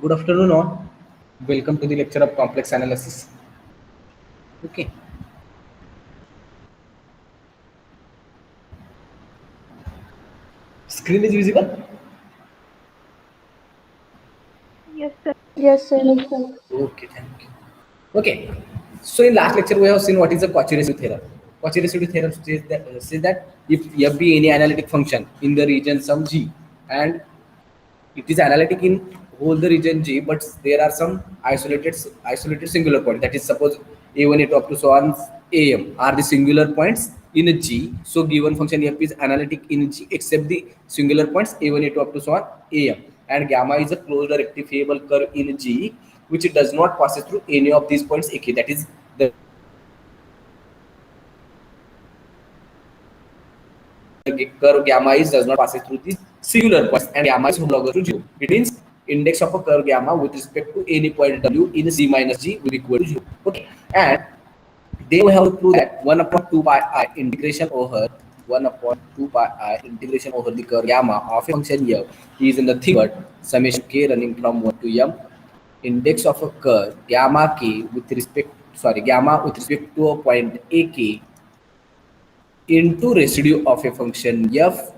Good afternoon, all. Welcome to the lecture of complex analysis. Okay. Screen is visible? Yes, sir. Yes, sir. Okay, thank you. Okay. So in last lecture we have seen what is the Cauchy residue theorem. Cauchy residue theorem says that if f be any analytic function in the region some g and it is analytic in whole the region G, but there are some isolated singular points. That is, suppose a1 a2 up to so on am are the singular points in a G. So given function f is analytic in G except the singular points a1 a2 up to so on am, and gamma is a closed rectifiable curve in G which does not pass through any of these points ak. That is the curve gamma is does not pass through these singular points and gamma is homologous to 0. It means index of a curve gamma with respect to any point w in c minus g will be equal to 0. Okay, and then we have to prove that 1 upon 2 pi I integration over 1 upon 2 pi I integration over the curve gamma of a function f is nothing but summation k running from 1 to m index of a curve gamma k with respect gamma with respect to a point ak into residue of a function f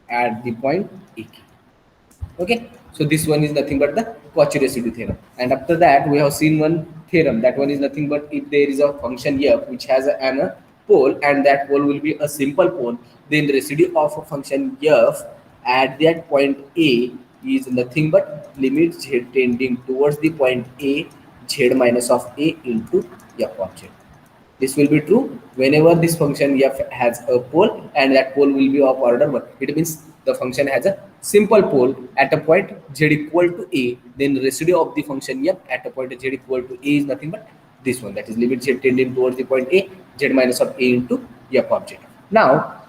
at the point ak. Okay, so this one is nothing but the Cauchy residue theorem. And after that, we have seen one theorem. That one is nothing but if there is a function f which has a pole and that pole will be a simple pole, then the residue of a function f at that point a is nothing but limit z tending towards the point a z minus of a into f of z. This will be true whenever this function f has a pole and that pole will be of order 1. It means the function has a simple pole at a point z equal to a, then residue of the function f at a point z equal to a is nothing but this one, that is limit z tending towards the point a, z minus of a into f of z. Now,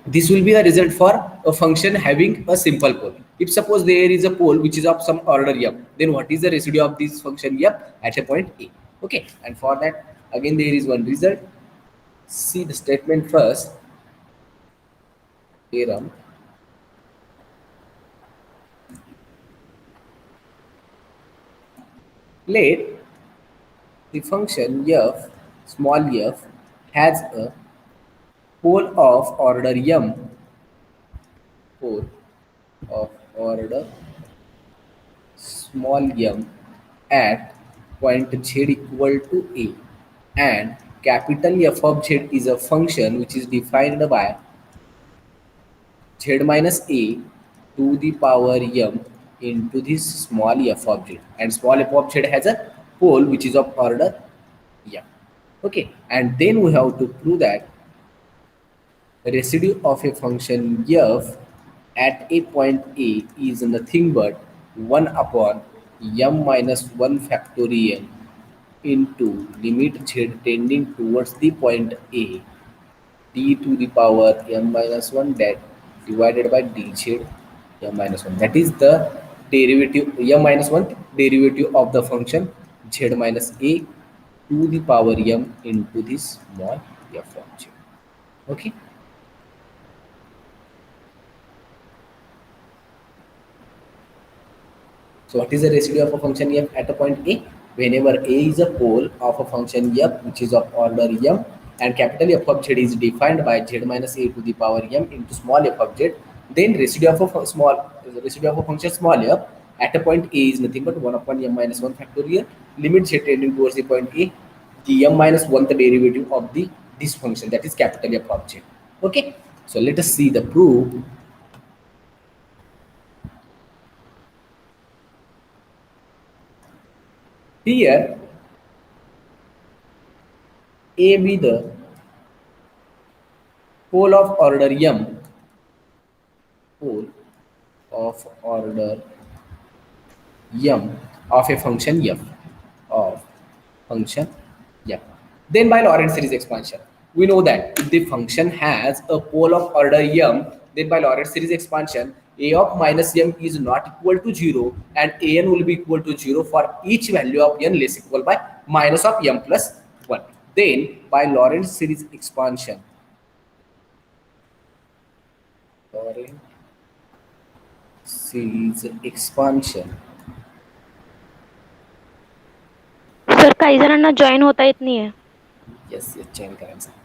this will be a result for a function having a simple pole. If suppose there is a pole which is of some order f, then what is the residue of this function f at a point a? Okay, and for that again there is one result. See the statement first. Theorem. Let the function f small f has a pole of order m, pole of order small m at point z equal to a, and capital F of z is a function which is defined by z minus a to the power m into this small f of z, and small f of z has a pole which is of order m. Okay, and then we have to prove that residue of a function f at a point a is nothing but 1 upon m minus 1 factorial into limit z tending towards the point a d to the power m minus 1 that divided by dz m minus 1. That is the derivative m minus 1 derivative of the function z minus a to the power m into this small f of z. Okay. So what is the residue of a function f at a point a? Whenever a is a pole of a function f which is of order m, and capital F of z is defined by z minus a to the power m into small f of z, then residue of a residue of a function small f at a point a is nothing but 1 upon m minus 1 factorial limit z tending towards the point a, the m minus 1 the derivative of the this function, that is capital F of z. Okay, so let us see the proof. Here a be the pole of order m, pole of order m of a function f, of function f. Then by Lorentz series expansion, we know that if the function has a pole of order m, then by Lorentz series expansion, a of minus m is not equal to 0 and an will be equal to 0 for each value of n less equal by minus of m plus 1. Then by Lorentz series expansion, Lorentz series expansion, काही जणांना join होता येत नाहीये. Yes yes, change करायचं.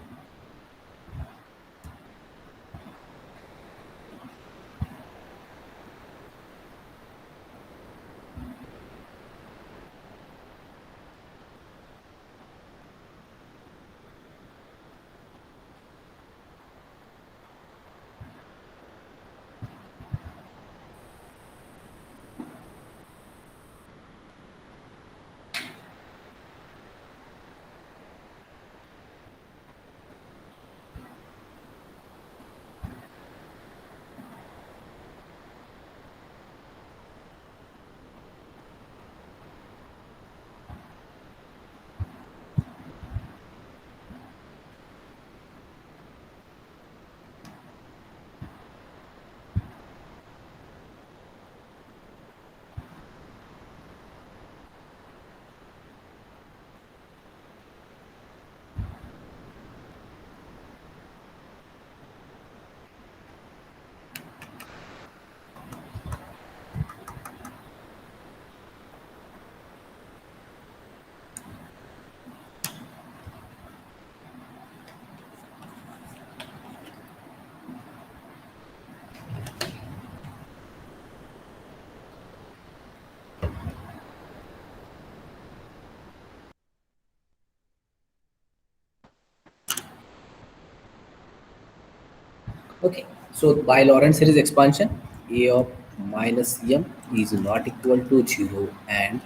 Okay, so by Lorentz series expansion, a of minus m is not equal to 0 and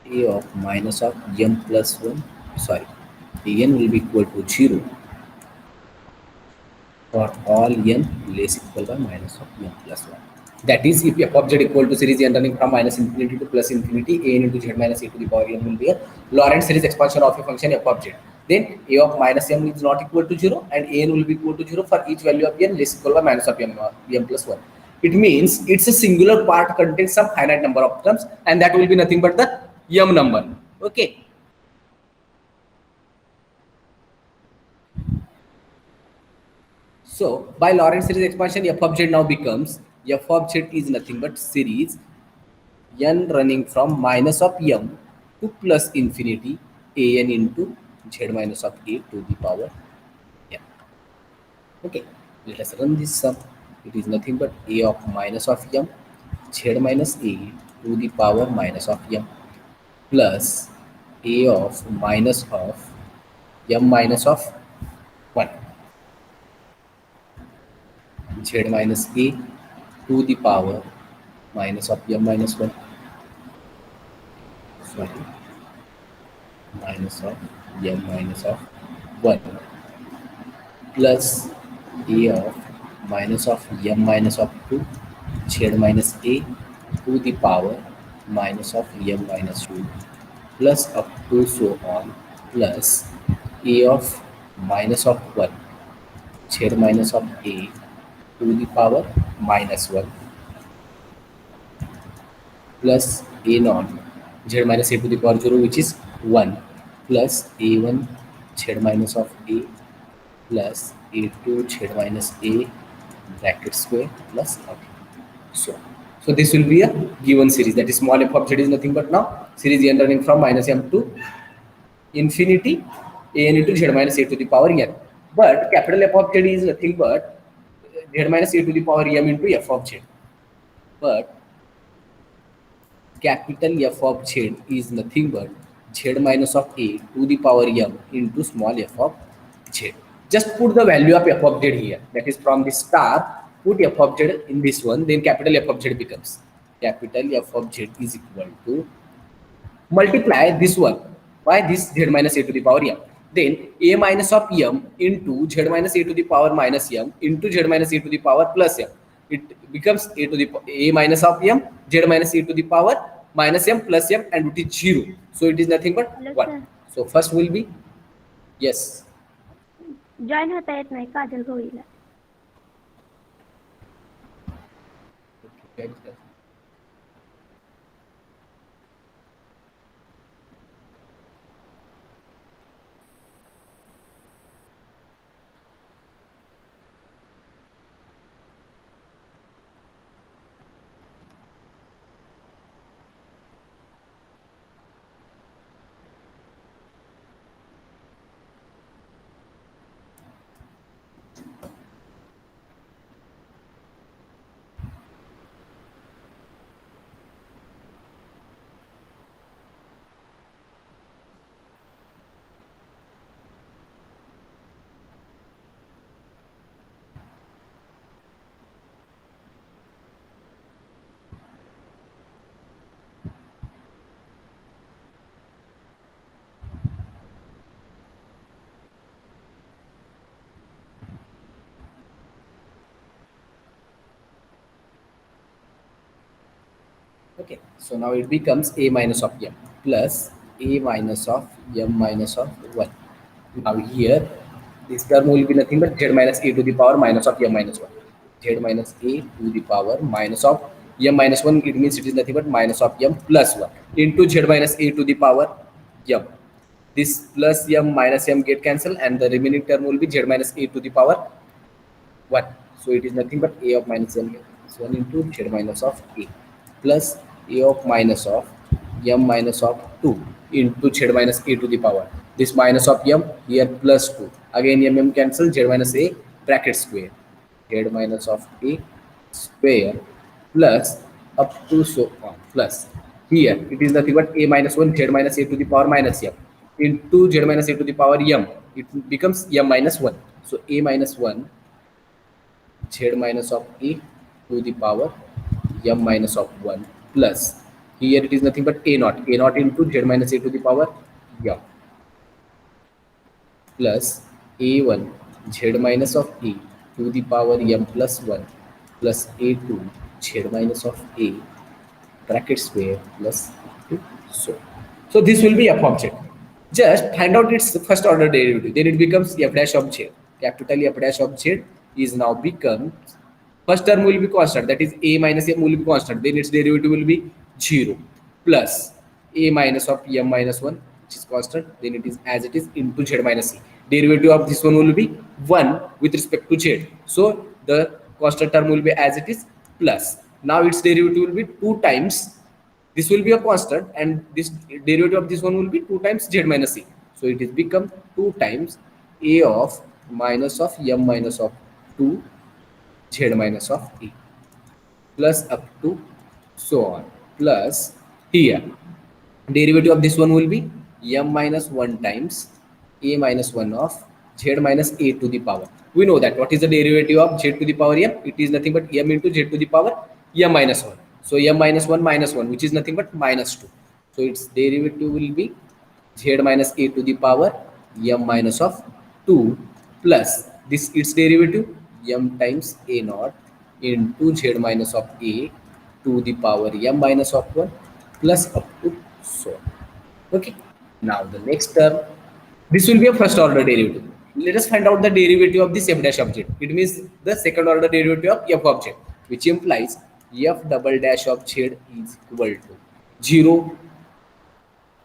a of minus of m plus 1, sorry, an will be equal to 0 for all n less equal by minus of m plus 1. That is, if f of z equal to series n running from minus infinity to plus infinity, a n into z minus a to the power n will be a Lorentz series expansion of a function f of z. Then a of minus m is not equal to 0 and a n will be equal to 0 for each value of n less equal by minus of m plus 1. It means it's a singular part contains some finite number of terms and that will be nothing but the m number. Okay. So by Lorentz series expansion, f of z now becomes f of z is nothing but series n running from minus of m to plus infinity a n into z minus of a to the power n. Okay, let us run this sum. It is nothing but a of minus of m z minus a to the power minus of m plus a of minus of m minus of 1 z minus a to the power minus of m minus 1, sorry, minus of m minus of 1 plus a of minus of m minus of 2 z minus a to the power minus of m minus 2 plus up to so on plus a of minus of 1 z minus of a to the power minus 1 plus a naught z minus a to the power 0 which is 1 plus a1 z minus of a plus a2 z minus a bracket square plus naught. So, so this will be a given series, that is small f of z is nothing but now series n running from minus m to infinity a n into z minus a to the power n. But capital F of z is nothing but z minus a to the power m into f of z. But capital F of z is nothing but z minus of a to the power m into small f of z. Just put the value of f of z here. That is from the star, put f of z in this one, then capital F of z becomes capital F of z is equal to multiply this one by this z minus a to the power m. Then a minus of m into z minus a to the power minus m into z minus a to the power plus m. It becomes a to the a minus of m z minus a to the power minus m plus m and it is 0. So it is nothing but hello 1. Sir, So first will be yes. Join होता येत नाही काजल गवळीला. Okay, so now it becomes a minus of m plus a minus of m minus of 1. Now here, this term will be nothing but z minus a to the power minus of m minus 1. Z minus a to the power minus of m minus 1, it means it is nothing but minus of m plus 1 into z minus a to the power m. This plus m minus m get cancelled and the remaining term will be z minus a to the power 1. So it is nothing but a of minus m is 1 into z minus of a plus a of minus of m minus of 2 into z minus a to the power. This minus of m here plus 2. Again m cancel, z minus a bracket square. Z minus of a square plus up to so on plus. Here it is nothing but a minus 1 z minus a to the power minus m into z minus a to the power m. It becomes m minus 1. So a minus 1 z minus of a to the power m minus of 1 plus here it is nothing but a naught into z minus a to the power m plus a1 z minus of a to the power m plus 1 plus a2 z minus of a bracket square plus so. So this will be f of z. Just find out its first order derivative. Then it becomes f dash of z. Capital F dash of z is now becomes first term will be constant. That is a minus m will be constant. Then its derivative will be 0 plus a minus of m minus 1, which is constant. Then it is as it is into z minus e. Derivative of this one will be 1 with respect to z. So the constant term will be as it is plus. Now its derivative will be 2 times. This will be a constant and this derivative of this one will be 2 times z minus e. So it is become 2 times a of minus of m minus of 2 z minus of e plus up to so on plus here derivative of this one will be m minus 1 times a minus 1 of z minus a to the power. We know that what is the derivative of z to the power m? It is nothing but m into z to the power m minus 1. So m minus 1 minus 1, which is nothing but minus 2. So its derivative will be z minus a to the power m minus of 2 plus this its derivative m times a naught into z minus of a to the power m minus of 1 plus up to so on. Okay. Now the next term, this will be a first order derivative. Let us find out the derivative of this f dash of z. It means the second order derivative of f of z, which implies f double dash of z is equal to 0.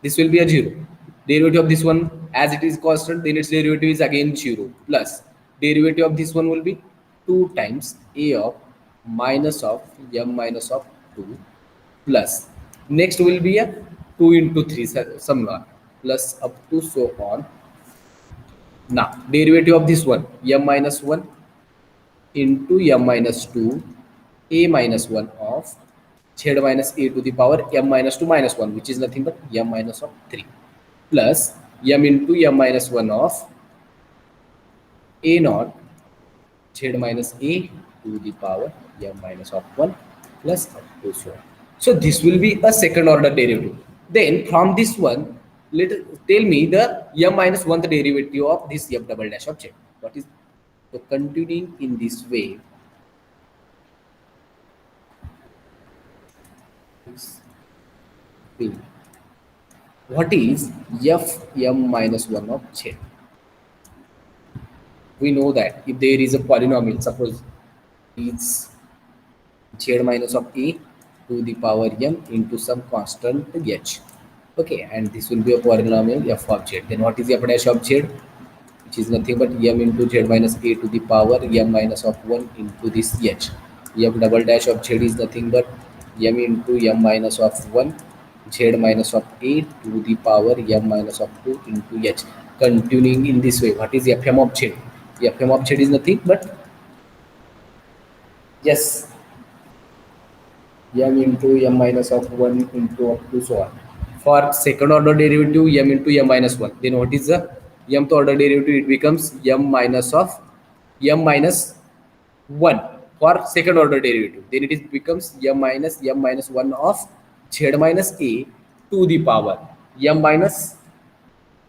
This will be a 0. Derivative of this one as it is constant, then its derivative is again 0 plus derivative of this one will be 2 times a of minus of m minus of 2 plus next will be a 2 into 3 somewhere plus up to so on. Now derivative of this one m minus 1 into m minus 2 a minus 1 of z minus a to the power m minus 2 minus 1, which is nothing but m minus of 3 plus m into m minus 1 of a naught z minus a to the power m minus of 1 plus up to so on. So this will be a second order derivative. Then from this one, tell me the m minus 1th derivative of this f double dash of z. What is so continuing in this way? What is f m minus 1 of z? We know that if there is a polynomial, suppose it's z minus of a to the power m into some constant h. Okay, and this will be a polynomial f of z. Then what is f dash of z? Which is nothing but m into z minus a to the power m minus of 1 into this h. F double dash of z is nothing but m into m minus of 1 z minus of a to the power m minus of 2 into h. Continuing in this way, what is fm of z? Fm of z is nothing but yes m into m minus of 1 into up to so on. For second order derivative m into m minus 1, then what is the mth order derivative? It becomes m minus of m minus 1 for second order derivative. Then it is becomes m minus 1 of z minus a to the power m minus,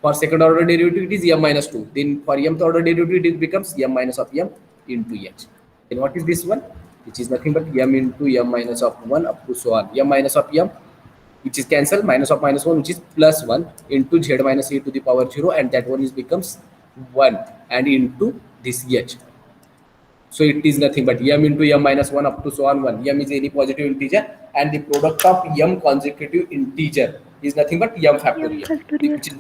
for second order derivative it is m minus 2. Then for mth order derivative it becomes m minus of m into h. Then what is this one? which is nothing but m into m minus of 1 up to so on. M minus of m, which is cancelled, minus of minus 1, which is plus 1 into z minus a to the power 0, and that one is becomes 1, and into this h. So it is nothing but m into m minus 1 up to so on 1. M is any positive integer, and the product of m consecutive integer is nothing but m factorial. factorial. Which is,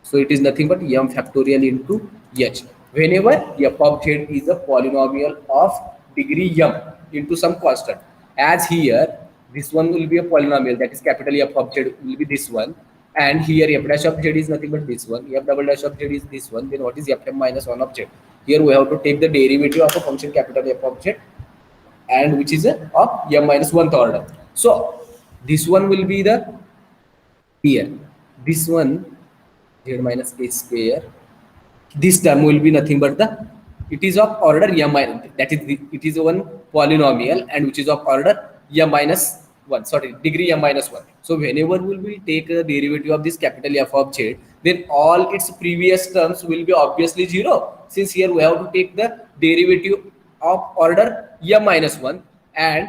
so it is nothing but m factorial into h. Whenever f of z is a polynomial of degree m into some constant, as here this one will be a polynomial, that is capital F of z will be this one, and here f dash of z is nothing but this one, f double dash of z is this one, then what is fm minus 1 of z? Here we have to take the derivative of a function capital F of z, and which is a of m minus 1th order. So this one will be the here, this one z minus a square, this term will be nothing but the, it is of order m minus, that is it is one polynomial and which is of order m minus 1, sorry, degree m minus 1. So whenever we will take a derivative of this capital F of z, then all its previous terms will be obviously 0, since here we have to take the derivative of order m minus 1, and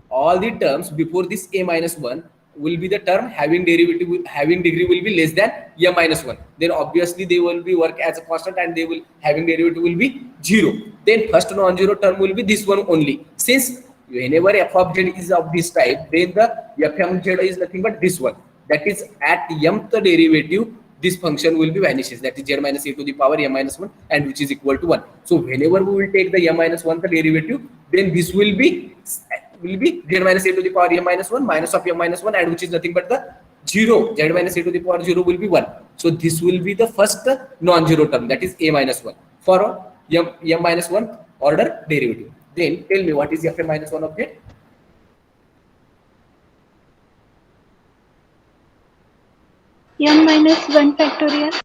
all the terms before this a minus 1 will be the term having derivative, having degree will be less than m minus 1, then obviously they will be work as a constant and they will having derivative will be 0. Then first non-zero term will be this one only, since whenever f of z is of this type, then the fm z is nothing but this one, that is at mth derivative this function will be vanishes, that is z minus a to the power m minus 1, and which is equal to 1. So whenever we will take the m minus 1 the derivative, then this will be z minus a to the power m minus 1 minus of m minus 1, and which is nothing but the 0, z minus a to the power 0 will be 1. So this will be the first non-zero term, that is a minus 1 for m minus 1 order derivative. Then tell me what is fm minus 1 of z? m minus 1 factorial.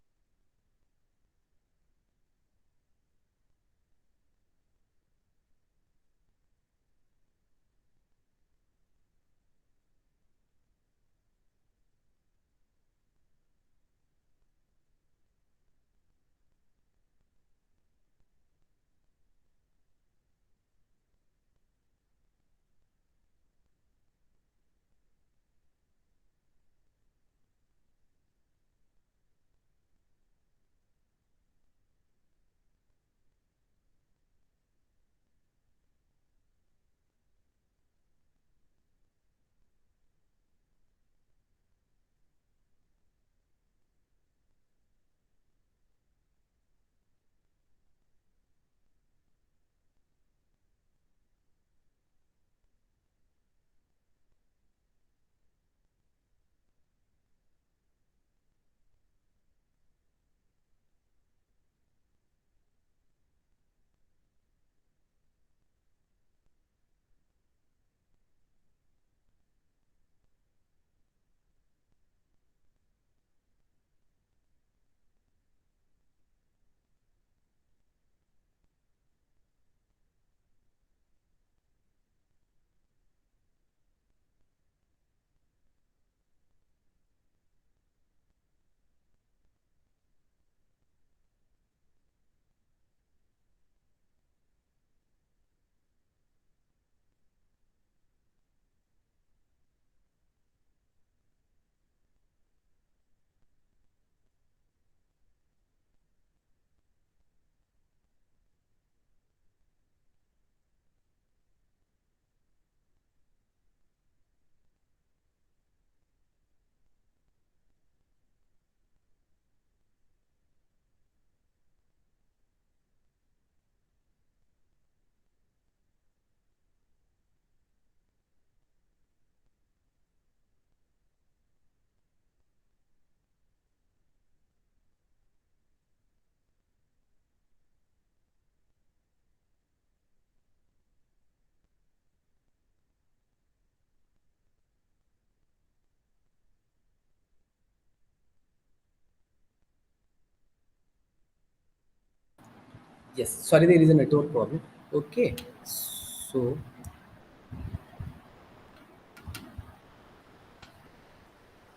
Yes, sorry, there is a network problem. Okay, so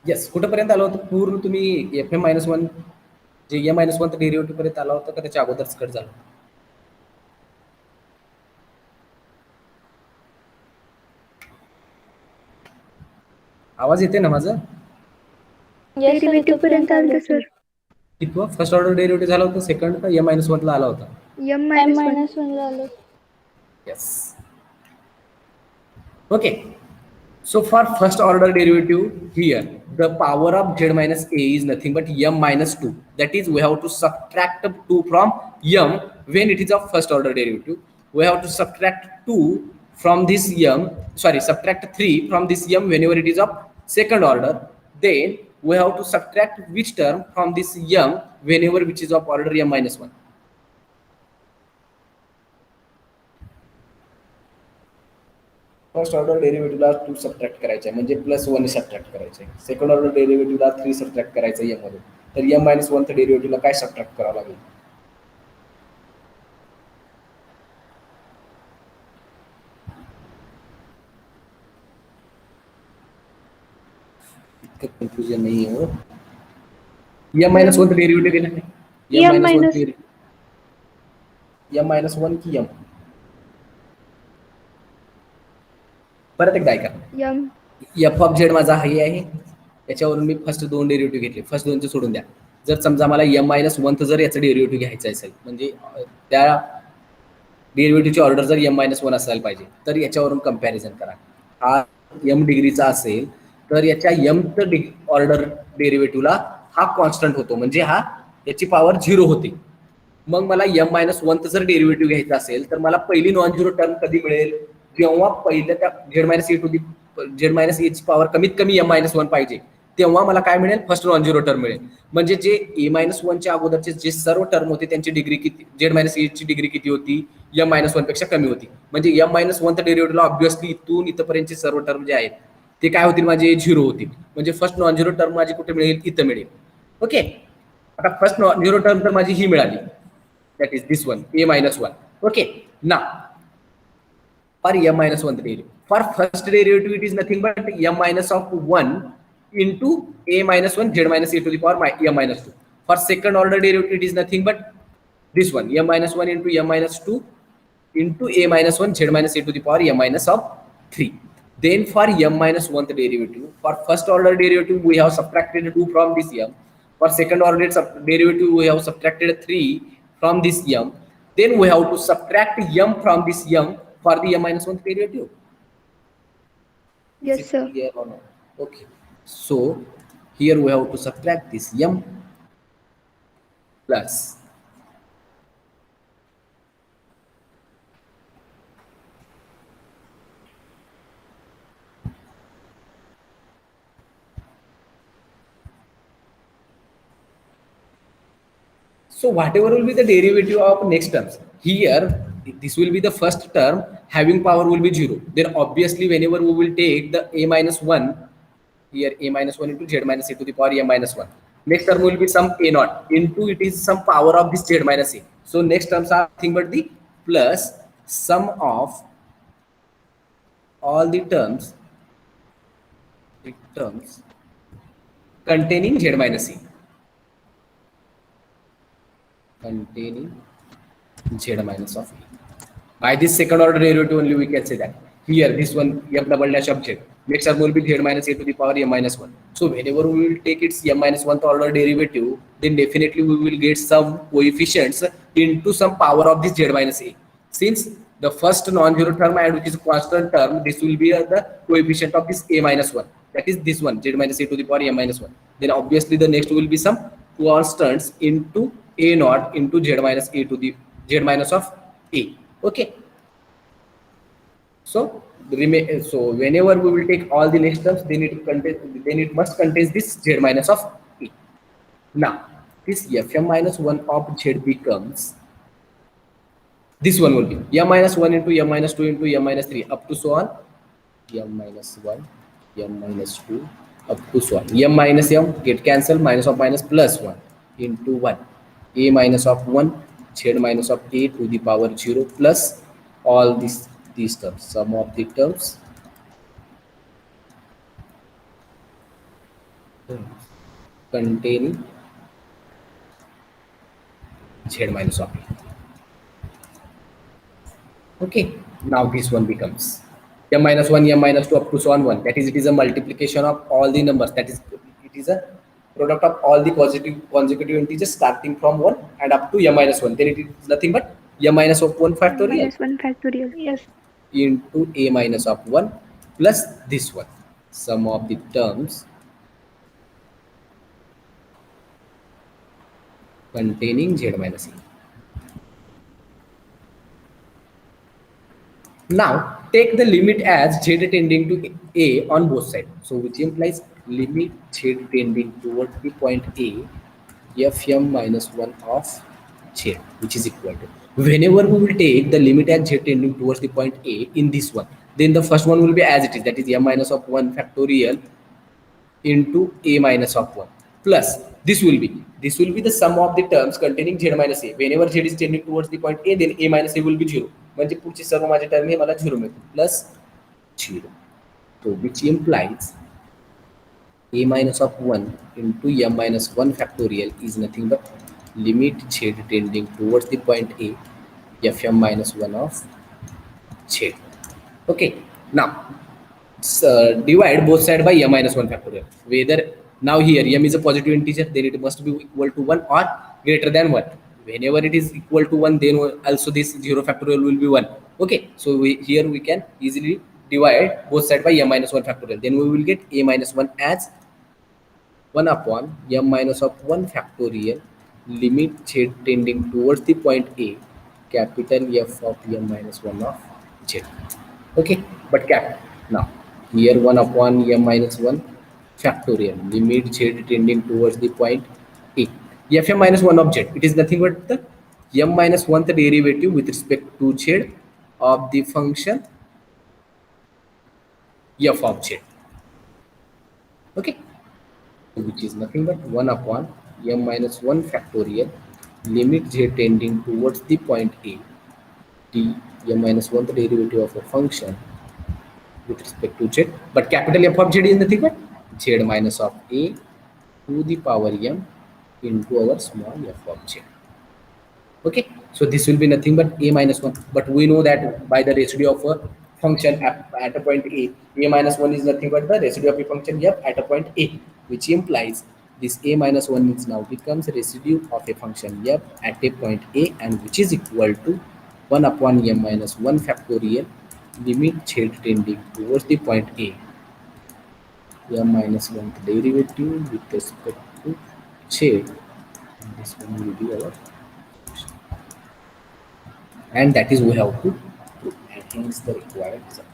yes, कुठपर्यंत आलो होतं? पूर्ण तुम्ही F M minus one जे M minus one derivative पर्यंत आला होता का त्याच्या अगोदरच कट झाला? आवाज येते ना माझं? डेरिव्हेटिव्ह पर्यंत आलं सर. कितवा फर्स्ट ऑर्डर डेरिव्हेटिव्ह झाला होता? सेकंड का m-1 ला आला होता? m-1 ला आलं. Yes. Okay. So for first order derivative here, the power of z minus a is nothing but m minus 2. That is, we have to subtract 2 from m when it is of first order derivative. We have to subtract 2 from this m, subtract 3 from this m whenever it is of second order. Then we have to subtract which term from this m whenever which is of order m minus 1. First order डेरिव्हेटिव्हला 2 subtract करायचे आहे म्हणजे +1 subtract करायचे आहे. Second order डेरिव्हेटिव्हला 3 subtract करायचं आहे यामध्ये. तर m-1 च्या डेरिव्हेटिव्हला काय सबट्रॅक्ट करावं लागेल? इतकं कन्फ्युजन नाही आहे. m-1 चं डेरिव्हेटिव्ह केलं नाही. m-1 की m? परत एकदा ऐका. f ऑफ z माझा हाई आहे. याच्यावरून मी फर्स्ट 2 डेरिव्हेटिव्ह घेतले. फर्स्ट 2 सोडून द्या. जर समजा मला m-1 जर याचं डेरिव्हेटिव्ह घ्यायचं असेल म्हणजे त्या डेरिव्हेटिव्हची ऑर्डर जर m-1 असायला पाहिजे तर याच्यावरून कंपॅरिझन करा. हा m डिग्रीचा असेल तर याच्या mth ऑर्डर डेरिव्हेटिव्हला हा कॉन्स्टंट होतो म्हणजे हा याची पॉवर 0 होते. मग मला m-1 जर डेरिव्हेटिव्ह घ्यायचा असेल तर मला पहिली नॉन झिरो टर्म कधी मिळेल? जेव्हा पहिल्या त्या z-a ची पॉवर कमीत कमी m-1 पाहिजे तेव्हा मला काय मिळेल? फर्स्ट नॉन झिरो टर्म मिळेल. म्हणजे जे a-1 च्या अगोदरचे जे सर्व टर्म होते त्यांची डिग्री किती, z-a ची डिग्री किती होती? m-1 पेक्षा कमी होती. म्हणजे m-1 च्या डेरिव्हेटिव्हला ऑब्व्हियसली इथून इथपर्यंतचे सर्व टर्म जे आहेत ते काय होतील? माझे 0 होतील. म्हणजे फर्स्ट नॉन झिरो टर्म माझी कुठे मिळेल? इथं मिळेल. ओके, आता फर्स्ट नॉन झिरो टर्म तर माझी ही मिळाली. That is this one, a-1. Okay, now for m-1 derivative, for first derivative it is nothing but m-1 into a-1 z-a to the power m-2. For second order derivative it is nothing but this one, m-1 into m-2 into a-1 z-a to the power m-3. Then for m-1 derivative, for first order derivative we have subtracted 2 from this m. For second order derivative we have subtracted 3 from this m. Then we have to subtract m from this m for the m-1 derivative. Yes, sir. Clear or not? Okay. So here we have to subtract this m plus so whatever will be the derivative of next terms. Here this will be the first term having power will be 0. Then obviously whenever we will take the a-1 here, a-1 into z-a to the power m-1, next term will be some a0 into it is some power of this z-a. So next terms are nothing but the plus sum of all the terms containing z-a. Containing z of a. By this second order derivative only we can say that here this one f double dash of z, next term will be z-a to the power m-1. So whenever we will take its m-1 order derivative, then definitely we will get some coefficients into some power of this z-a. Since the first non-zero term and which is constant term, this will be the coefficient of this a-1. That is this one, z-a to the power m-1. Then obviously the next will be some constants into a0 into z-a to the z- of a. Okay, so whenever we will take all the next terms, then it must contain this z- of a. Now this fm-1 of z becomes this one will be m-1 into m-2 into m-3 up to so on, m-1 m-2 up to so on, m minus m get cancelled, minus of minus plus 1 into 1, a minus of 1 z minus of a to the power 0 plus all these terms, sum of the terms containing z minus of a. Okay, now this one becomes m minus 1, m minus 2 up to so on 1. That is, it is a multiplication of all the numbers. That is, it is a product of all the positive consecutive integers starting from 1 and up to m minus 1. Then it is nothing but m minus of 1 factorial minus 1 factorial. Yes. into a minus of 1 plus this one. Sum of the terms containing z minus a. Now take the limit as z tending to a on both sides. So which implies limit z tending towards the point a fm minus 1 of z, which is equal to, whenever we will take the limit as z tending towards the point a in this one, then the first one will be as it is, that is m minus of 1 factorial into a minus of 1 plus this will be the sum of the terms containing z minus a. Whenever z is tending towards the point a, then a minus a will be 0. म्हणजे पुढचे सर्व माझे term हे मला 0 मिळतील plus 0. So which implies a minus of 1 into m minus 1 factorial is nothing but limit z tending towards the point a fm minus 1 of z. Okay, now divide both sides by m minus 1 factorial. Whether now here m is a positive integer, then it must be equal to 1 or greater than 1. Whenever it is equal to 1, then also this 0 factorial will be 1. Okay, so here we can easily divide both sides by m minus 1 factorial. Then we will get a minus 1 as 1 upon m minus of 1 factorial limit z tending towards the point a capital F of m minus 1 of z. Okay, but now here 1 upon m minus 1 factorial limit z tending towards the point a fm minus 1 of z, it is nothing but the m minus 1th derivative with respect to z of the function f of z. Okay, which is nothing but 1 upon m minus 1 factorial limit z tending towards the point a d m minus 1th derivative of a function with respect to z, but capital F of z is nothing but z minus of a to the power m into our small f of z. Okay, so this will be nothing but a minus 1, but we know that by the residue of a function at a point a minus 1 is nothing but the residue of a function f at a point a, which implies this a minus 1 is now becomes residue of a function f at a point a, and which is equal to 1 upon m minus 1 factorial limit z tending towards the point a m minus 1 derivative with respect to z, and this one will be our, and that is we have to prove, and hence the required result.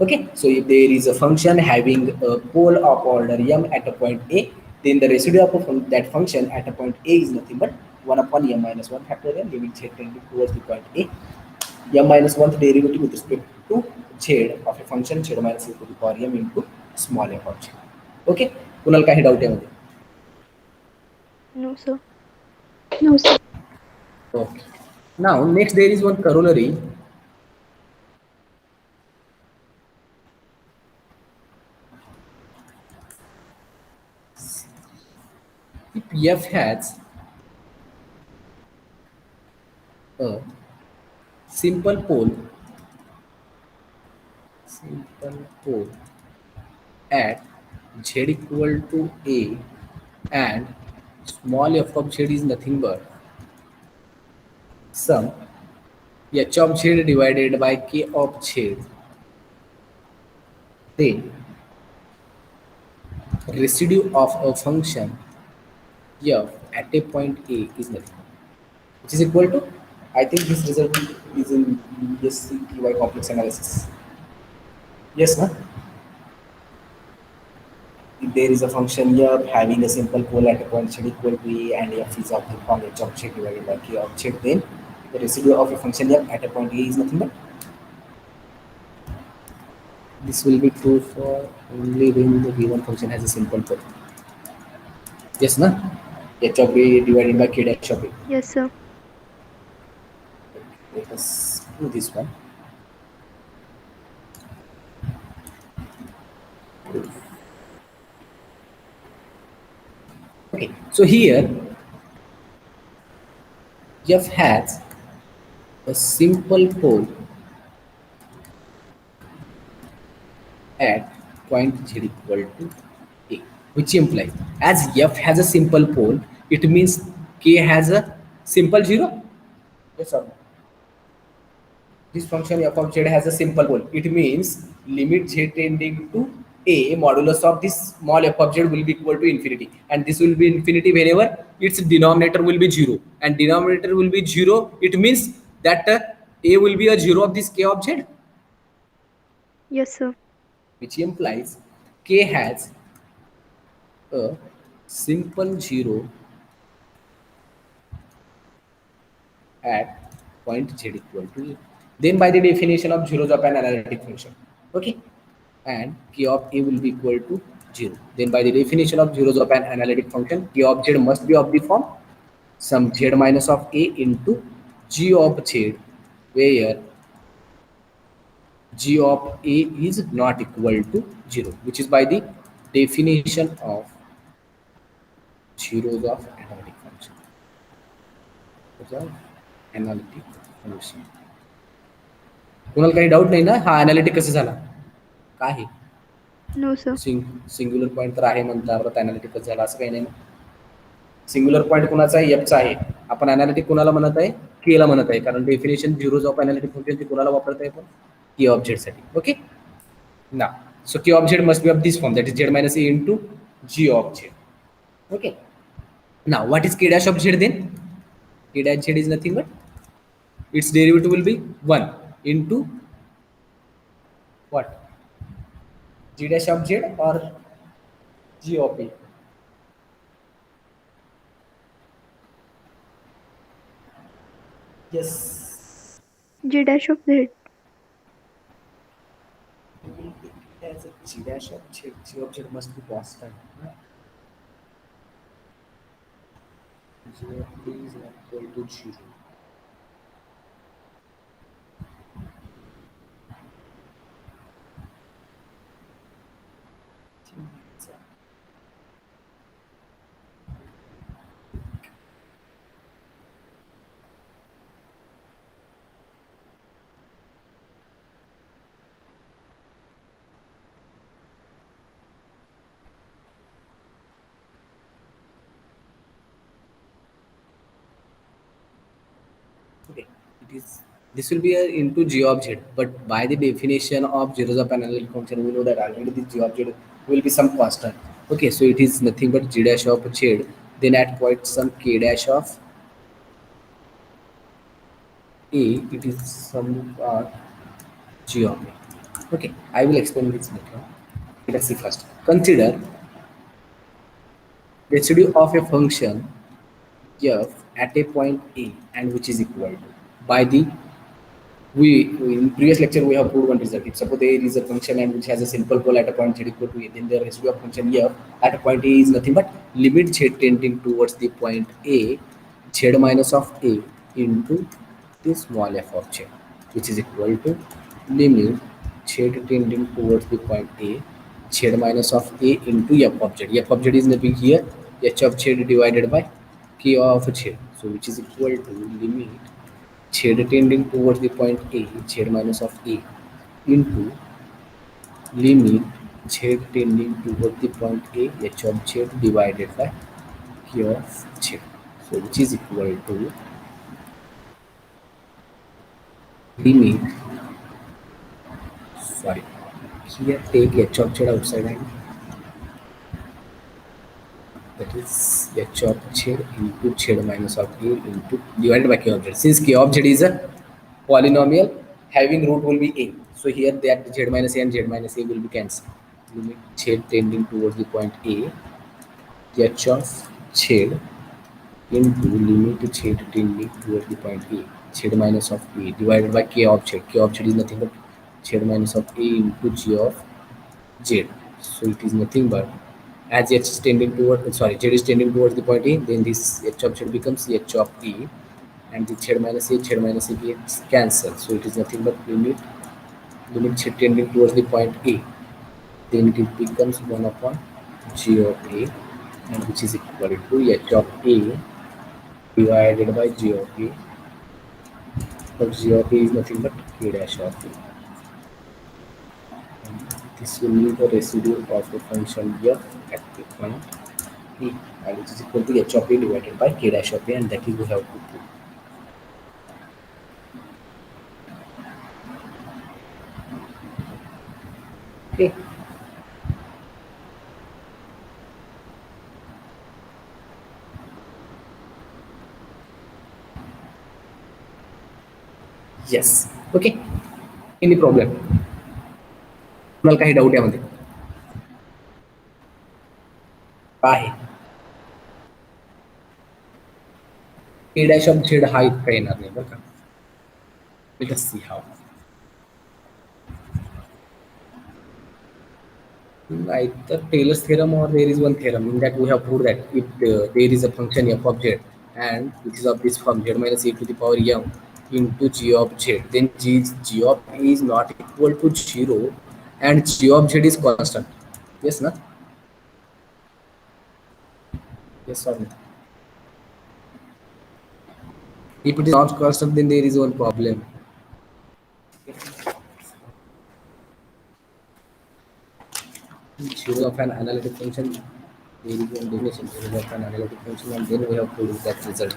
Okay, so if there is a function having a pole of order m at a point a, then the residue of that function at a point a is nothing but 1 upon m minus 1 factorial limit z tending towards the point a m minus 1th derivative with respect to z of a function z minus a to the power m into small f of z. Okay, Kunal काही doubt आहे मध्ये? No, sir. No, sir. Okay. Now next there is one corollary. If f has a simple pole at z equal to a, and small f of z is nothing but sum h of z divided by k of z, then residue of a function f at a point a is nothing, which is equal to, I think this result is in SCTY complex analysis. Yes, no? If there is a function f having a simple pole at a point z equal to a, and f is of the form h of z divided by k of z, then the residue of a function f at a point a is nothing but, this will be true for only when the given function has a simple pole. Yes, no? H of a divided by k dash of a. Yes, sir. Let us do this one. Okay, so here f has a simple pole at point z equal to a, which implies as f has a simple pole, it means k has a simple zero. Yes or no? This function f of z has a simple pole. It means limit z tending to a modulus of this small f of z will be equal to infinity, and this will be infinity whenever its denominator will be zero, and denominator will be zero. It means that a will be a zero of this k of z, Yes, sir. which implies k has a simple zero at point z equal to a. Then by the definition of zeros of an analytic function, okay, and k of a will be equal to 0. Then by the definition of zeros of an analytic function, k of z must be of the form some z minus of a into g of z, where g of a is not equal to 0, which is by the definition of zeros of analytic function. Zeros of analytic function. कोणाला काही doubt नाही ना, हा analytic कसं झाला? काय No, sir. Singular point तर आहे म्हणता, परत अनालिटिक कसं झाला असं काही नाही ना. सिंग्युलर पॉईंट कुणाचा आहे? एफचा आहे. आपण अनालिटिक कुणाला म्हणत आहे? केला म्हणत आहे, कारण definition zeros of analytic function कुणाला वापरत आहे? पण के ऑफ झेड साठी. ओके ना. So k of z must be of this form, that is z minus a into g of z. Okay. Now, what is k dash of z then? K dash z is nothing but its derivative will be 1 into what? G dash of z or g of a? Yes. G dash of Z. As a g dash of z, g of z must be constant. G of a is not equal to 0. Okay, it is. This will be a into g of z, but by the definition of zeros of an analytic function, we know that already this g of z will be some constant. Okay, so it is nothing but g dash of z. Then at point some k dash of a, it is some g of a. Okay, I will explain this later. Let's see first. Consider residue of a function f at a point a and which is equal to by the we in previous lecture we have proved one result. If suppose a is a function and which has a simple pole at a point z equal to a, then the residue of function f at a point a is nothing but limit z tending towards the point a z minus of a into the small f of z, which is equal to limit z tending towards the point a z minus of a into f of z. F of z is nothing here, h of z divided by k of z, so which is equal to limit z tending towards the point a z minus of a into limit z tending towards the point a h of z divided by k of z, so which is equal to limit, sorry, here take h of z outside and that is h of z into z minus of a into divided by k of z. Since k of z is a polynomial having root will be a, so here that z minus a and z minus a will be cancelled. Limit z tending towards the point a h of z into limit z tending towards the point a z minus of a divided by k of z. K of z is nothing but z minus of a into g of z, so it is nothing but as h is tending toward, sorry, z is tending towards the point a, then this h of z becomes h of a and the z minus a gets cancelled, so it is nothing but limit z tending towards the point a, then it becomes 1 upon g of a, and which is equal to h of a divided by g of a, but g of a is nothing but k dash of a. This will be the residue of the function f at the point e, and it is equal to h of a divided by k dash of a, and that is we have to prove. Okay. Yes. Okay. Any problem? तुम्हाला काही doubt यामध्ये आहे? k dash of z हा इतका येणार नाही बरं का. Let us see how. Either Taylor's theorem or there is one theorem in that we have proved that if there is a function f of z and which is of this form z minus a to the power m into g of z, then g of a is not equal to 0 and g of z is constant. Yes, na? Yes or no? If it is not constant, then there is one problem. Zero of an analytic function, there is one definition zero of an analytic function, and then we have proved that result.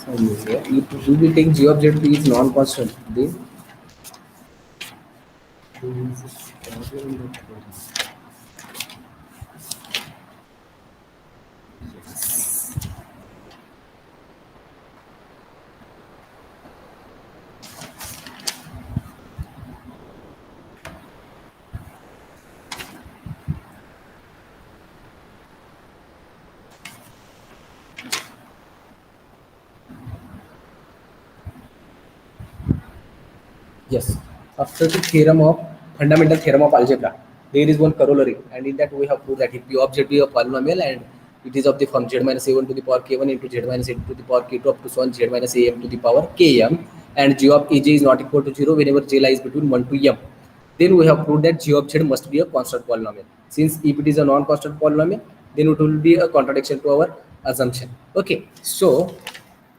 So if we will take g of z is non-constant, then yes, after the theorem of fundamental theorem of algebra, there is one corollary, and in that we have proved that if p of z be a polynomial and it is of the form z minus a1 to the power k1 into z minus a to the power k2 up to so on z minus am to the power km, and g of aj is not equal to 0 whenever j lies between 1 to m, then we have proved that g of z must be a constant polynomial. Since if it is a non-constant polynomial, then it will be a contradiction to our assumption. Okay, so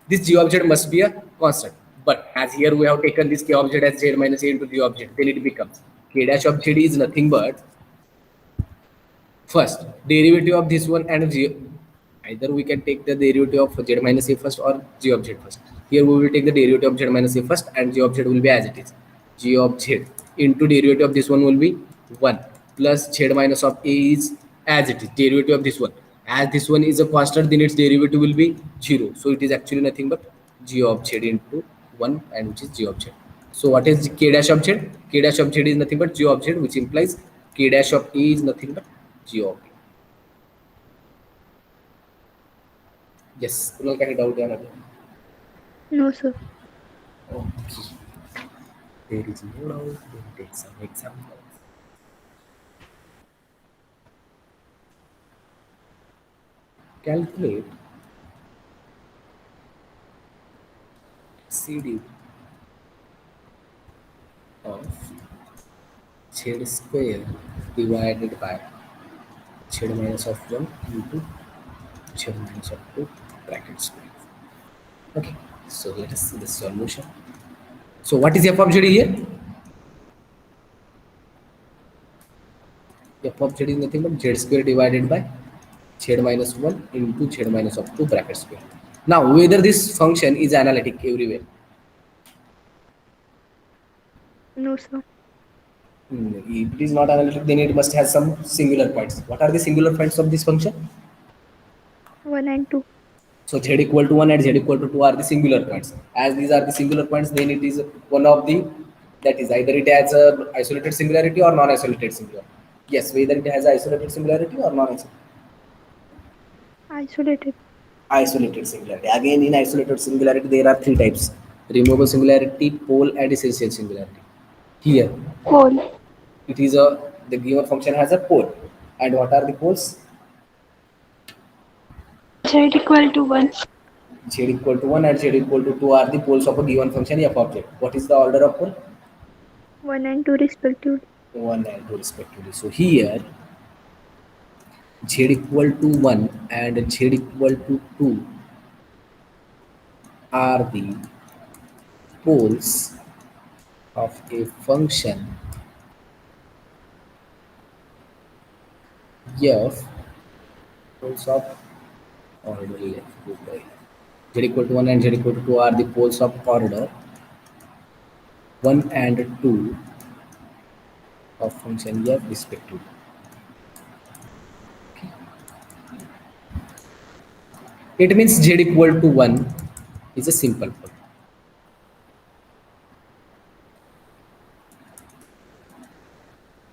this g of z must be a constant. But as here we have taken this k of z as z minus a into g of z, then it becomes k dash of z is nothing but first derivative of this one and g. Either we can take the derivative of z minus a first or g of z first. Here we will take the derivative of z minus a first, and g of z will be as it is. G of z into derivative of this one will be 1 plus z minus of a is as it is derivative of this one. As this one is a constant, then its derivative will be 0. So it is actually nothing but g of z into 1, and which is g of z. So what is k dash of z? K dash of z is nothing but g of z, which implies k dash of a is nothing but g of a. Yes, तुम्हाला काही doubt यामध्ये? No, sir. Okay. There is no doubt. We'll take some examples. Calculate CD of z square divided by z minus of 1 into z minus of 2 bracket square. Okay, so let us see the solution. So what is f of z here? F of z is nothing but z square divided by z minus 1 into z minus of 2 bracket square. Now whether this function is analytic everywhere. No, sir. If it is not analytic, then it must have some singular points. What are the singular points of this function? 1 and 2. So z equal to 1 and z equal to 2 are the singular points. As these are the singular points, then it is one of the, that is either it has a isolated singularity or non-isolated singularity. Yes, whether it has a isolated singularity or non-isolated. Isolated. Isolated singularity. Again, in isolated singularity, there are three types: removable singularity, pole, and essential singularity. Here, Whole. it is a, the given function has a pole, and what are the poles? Z equal to 1. Z equal to 1 and z equal to 2 are the poles of a given function f of z. What is the order of pole? 1 and 2 respectively. 1 and 2 respectively. So here z equal to 1 and z equal to 2 are the poles of a function f, poles of order z equal to 1 and z equal to 2 are the poles of order 1 and 2 of function f respectively. It means z equal to 1 is a simple pole.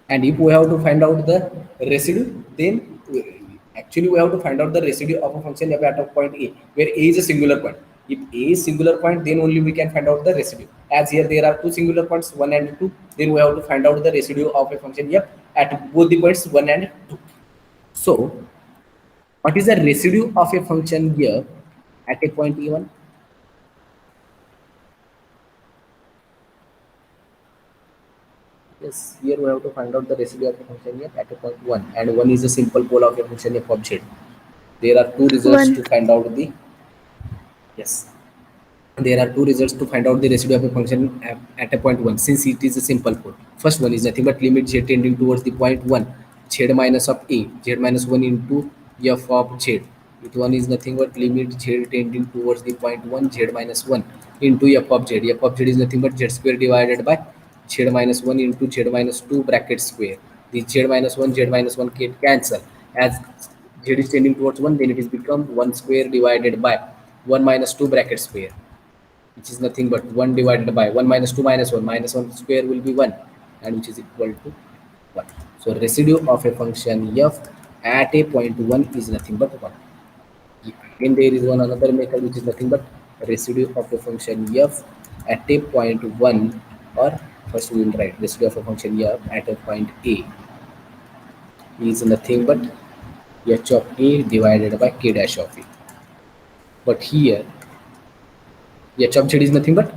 And if we have to find out the residue, then actually we have to find out the residue of a function f at a point a, where a is a singular point. If a is singular point, then only we can find out the residue. As here there are two singular points, 1 and 2, then we have to find out the residue of a function f at both the points 1 and 2. So, what is the residue of a function f at a point e1? Yes, here we have to find out the residue of a function f at a point 1, and 1 is a simple pole of a function f of z. There are two results 1. to find out the yes. There are two results to find out the residue of a function at a point 1, since it is a simple pole. First one is nothing but limit z tending towards the point 1, z minus of a, z minus 1 into f of z. It one is nothing but limit z tending towards the point 1, z minus 1 into f of z. F of z is nothing but z square divided by z minus 1 into z minus 2 bracket square. The z minus 1, z minus 1 can cancel. As z is tending towards 1, then it is become 1 square divided by 1 minus 2 bracket square, which is nothing but 1 divided by 1 minus 2 minus 1 square will be 1, and which is equal to 1. So residue of a function f at a point 1 is nothing but 1. Again there is one another method which is nothing but residue of a function f at a point 1, or first we will write residue of a function f at a point a is nothing but h of a divided by k dash of a. But here h of z is nothing but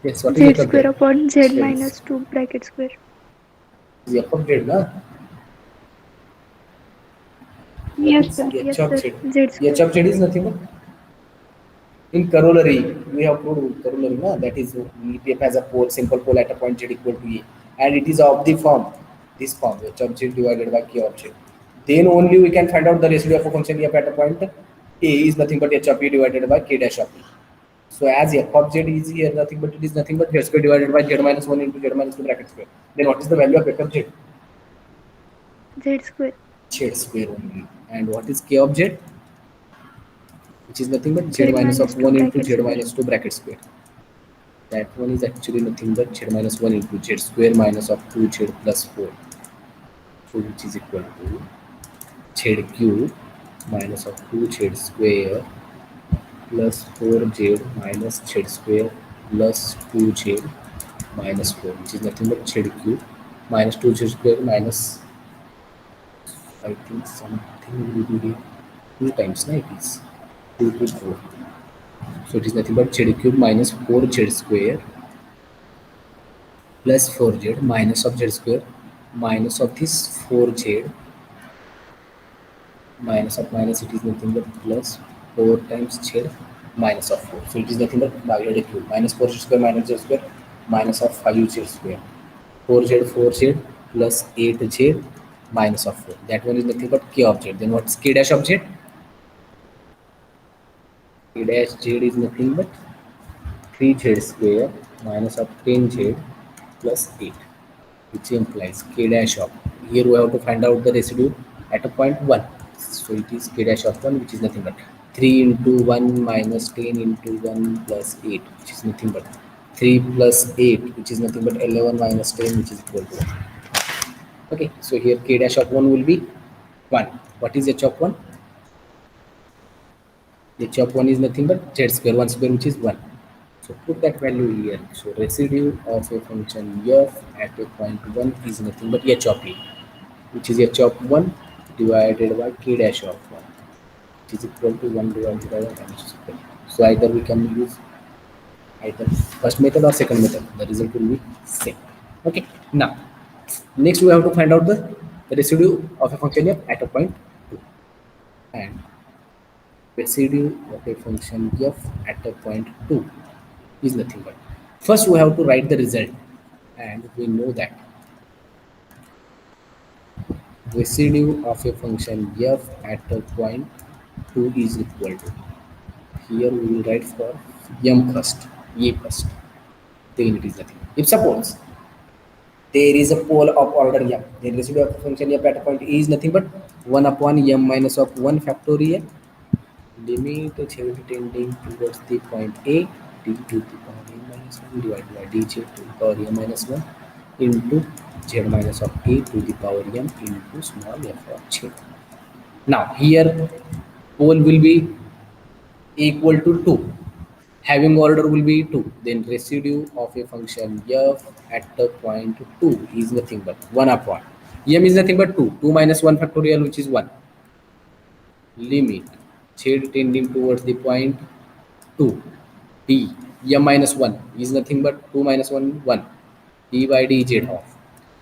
yes, what is Z h of z? square upon Z Yes, minus 2 bracket square. f of z, na? What Yes, is sir. h Yes, of sir. z? Z square. H of z is nothing but in corollary. We have proved corollary, na? That is, f has a pole, simple pole at a point z equal to a, and it is of the form, this form, h of z divided by k of z. Then only we can find out the residue of a function f at a point a is nothing but h of a divided by k dash of a. So as f of z is here nothing but it is nothing but z square divided by z minus 1 into z minus 2 bracket square. Then what is the value of f of z? Z square. Z square only. And what is k of z? Which is nothing but z Z minus minus of 2 1 into bracket z square. minus 2 bracket square. That one is actually nothing but z minus 1 into z square minus of 2z plus 4. So which is equal to z cube minus of 2z square plus 4z minus z square plus 2z minus 4, which is nothing but z cube minus 2z square minus, I think something will be here 2 times, no? It is 2 to 4. So it is nothing but z cube minus 4z square plus 4z minus of z square minus of this 4z minus of minus, it is nothing but plus 4 times z minus of 4. So it is nothing but z cube minus 4z square minus z square minus of 5z square, 4z plus 8z minus of 4. That one is nothing but k of z. Then what's k dash of z? K dash z is nothing but 3z square minus of 10z plus 8, which implies k dash of, here we have to find out the residue at a point 1. So it is k dash of 1, which is nothing but 3 into 1 minus 10 into 1 plus 8, which is nothing but 3 plus 8, which is nothing but 11 minus 10, which is equal to 1. Okay, so here k dash of 1 will be 1. What is h of 1? H of 1 is nothing but z square, 1 square, which is 1. So put that value here. So residue of a function f at a point 1 is nothing but h of a, which is h of 1 divided by k dash of 1, which is equal to 1 divided by 1 h square. So either we can use either first method or second method. The result will be same. Okay. Now, next we have to find out the residue of a function f at a point 2. And residue of a function f at a point 2 is nothing but, first we have to write the result, and we know that residue of a function f at a point 2 is equal to, here we will write for m first, a first, then it is nothing. If suppose there is a pole of order m, then residue of a function f at a point a is nothing but 1 upon m minus of 1 factorial limit z tending towards the point A, d to the power n minus 1 divided by dz to the power m minus 1 into z minus of A to the power m into small f of z. Now here pole will be equal to 2. Having order will be 2. Then residue of a function f at the point 2 is nothing but 1 upon. M is nothing but 2. 2 minus 1 factorial, which is 1. Limit z tending towards the point 2 d m minus 1 is nothing but 2 minus 1 1 d by dz of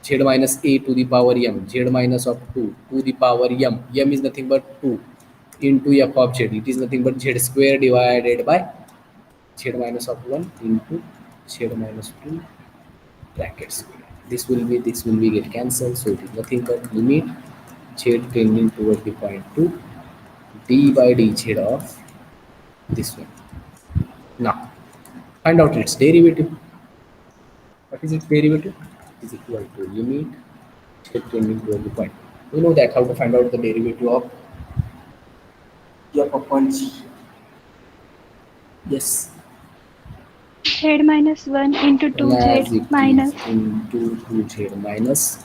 z minus a to the power m z minus of 2 to the power m is nothing but 2 into f of z, it is nothing but z square divided by z minus of 1 into z minus 2 bracket square. This will be get cancelled, so it is nothing but limit z tending towards the point 2 d by dz of this one. Now find out its derivative. What is its derivative? Is equal to limit z tending towards the point. We know that how to find out the derivative of f upon g. Yes, Z minus 1 into and 2Z as it is minus into 2z minus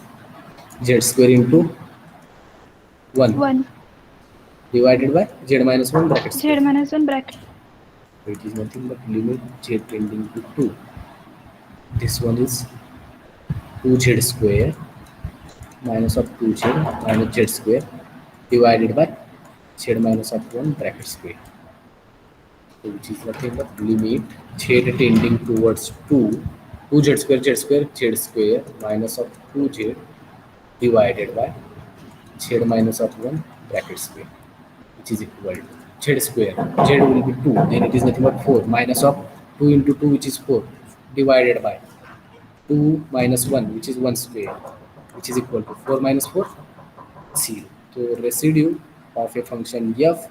z square into 1 1. divided by z minus 1 bracket Z square. minus 1 bracket. So it is nothing but limit z tending to 2. This one is 2z square minus of 2z minus z square divided by z minus of 1 bracket square. So which is nothing but limit z tending towards 2, 2z square minus of 2z divided by z minus of 1 bracket square, which is equal to z square. Z will be 2, then it is nothing but 4 minus of 2 into 2, which is 4, divided by 2 minus 1, which is 1 square, which is equal to 4 minus 4, 0. So residue of a function f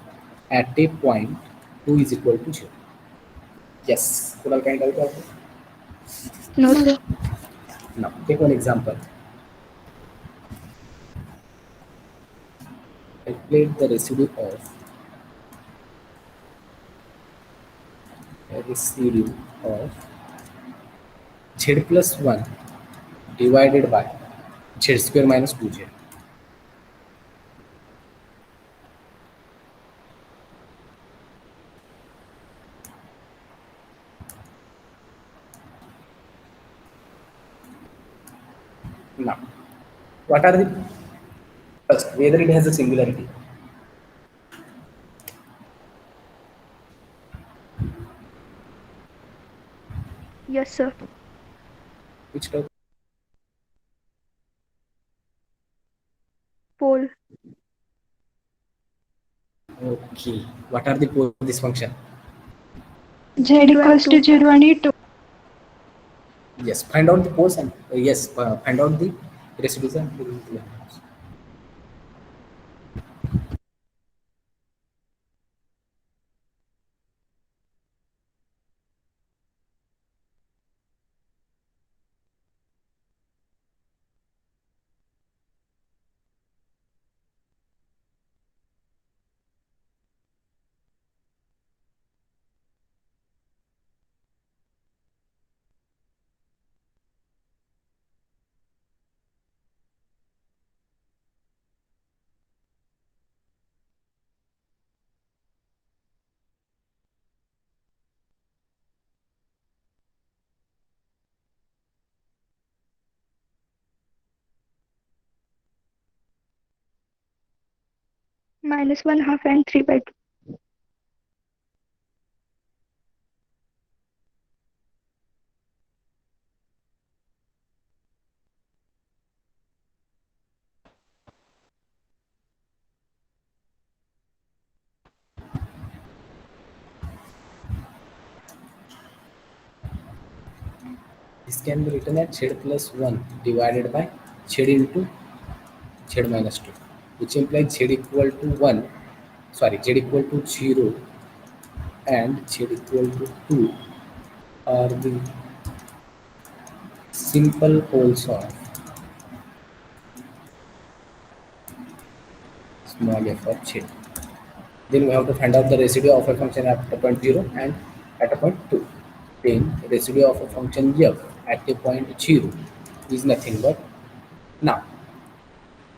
at a point 2 is equal to 0. Yes, could I kind of No, sir. now take one example. Calculate the residue of z plus 1 divided by z square minus 2z. Now, what are the first, whether it has a singularity? Yes, sir. Which term? Pole. Okay. What are the poles of this function? Z 0 equal equals to to 0 and E2. Yes, find out the poles and yes, find out the residues and minus 1 half and 3 by 2. this can be written as z plus 1 divided by z into z minus 2, which implies z equal to 1, sorry, z equal to 0 and z equal to 2 are the simple poles of small f of z. Then we have to find out the residue of a function at a point 0 and at a point 2. Then residue of a function f at a point 0 is nothing but, now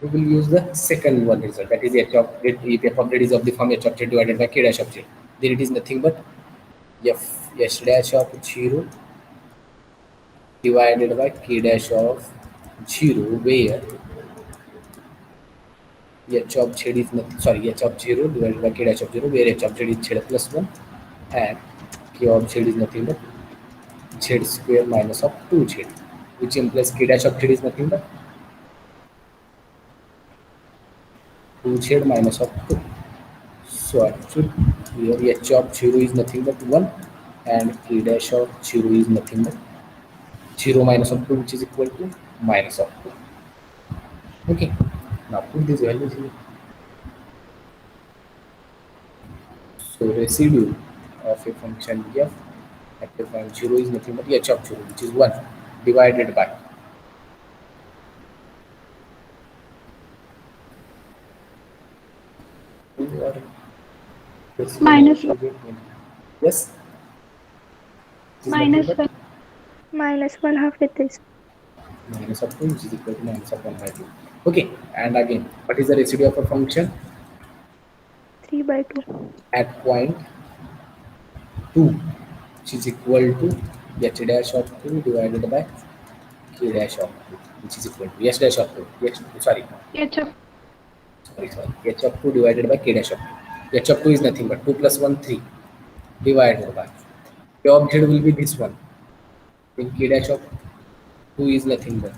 we will use the second one result, that is h of if f of z is of the form h of z divided by k dash of z. Then it is nothing but f h dash of 0 divided by k dash of 0, where h of z is nothing, sorry, h of 0 divided by k dash of 0, where h of z is z plus 1 and k of z is nothing but z square minus of 2z, which implies k dash of z is nothing but 2z minus of 2. So actually here h of 0 is nothing but 1 and k dash of 0 is nothing but 0 minus of 2, which is equal to minus of 2. Okay, now put these values here. So residue of a function f at the point 0 is nothing but h of 0, which is 1 divided by Minus one. yes, it is nothing Minus but one. Minus 1 half it is. minus of 2, which is equal to minus of 1 by 2. Okay, and again, what is the residue of a function 3 by 2. at point 2, which is equal to h dash of 2 divided by k dash of 2, which is equal to h dash of 2, h, sorry, H of sorry, h of 2 divided by k dash of 2. H of 2 is nothing but 2 plus 1, 3 divided by k of z will be this one. Then k dash of 2 is nothing but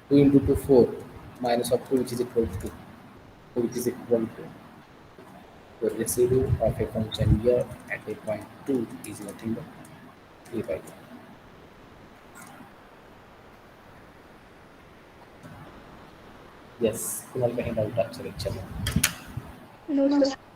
2 into 2, 4 minus of 2, which is equal to 2, which is equal to the residue of a function here at a point 2 is nothing but 3 by 2. Yes, Kunal कहीं doubt आपसे lecture में? no, sir.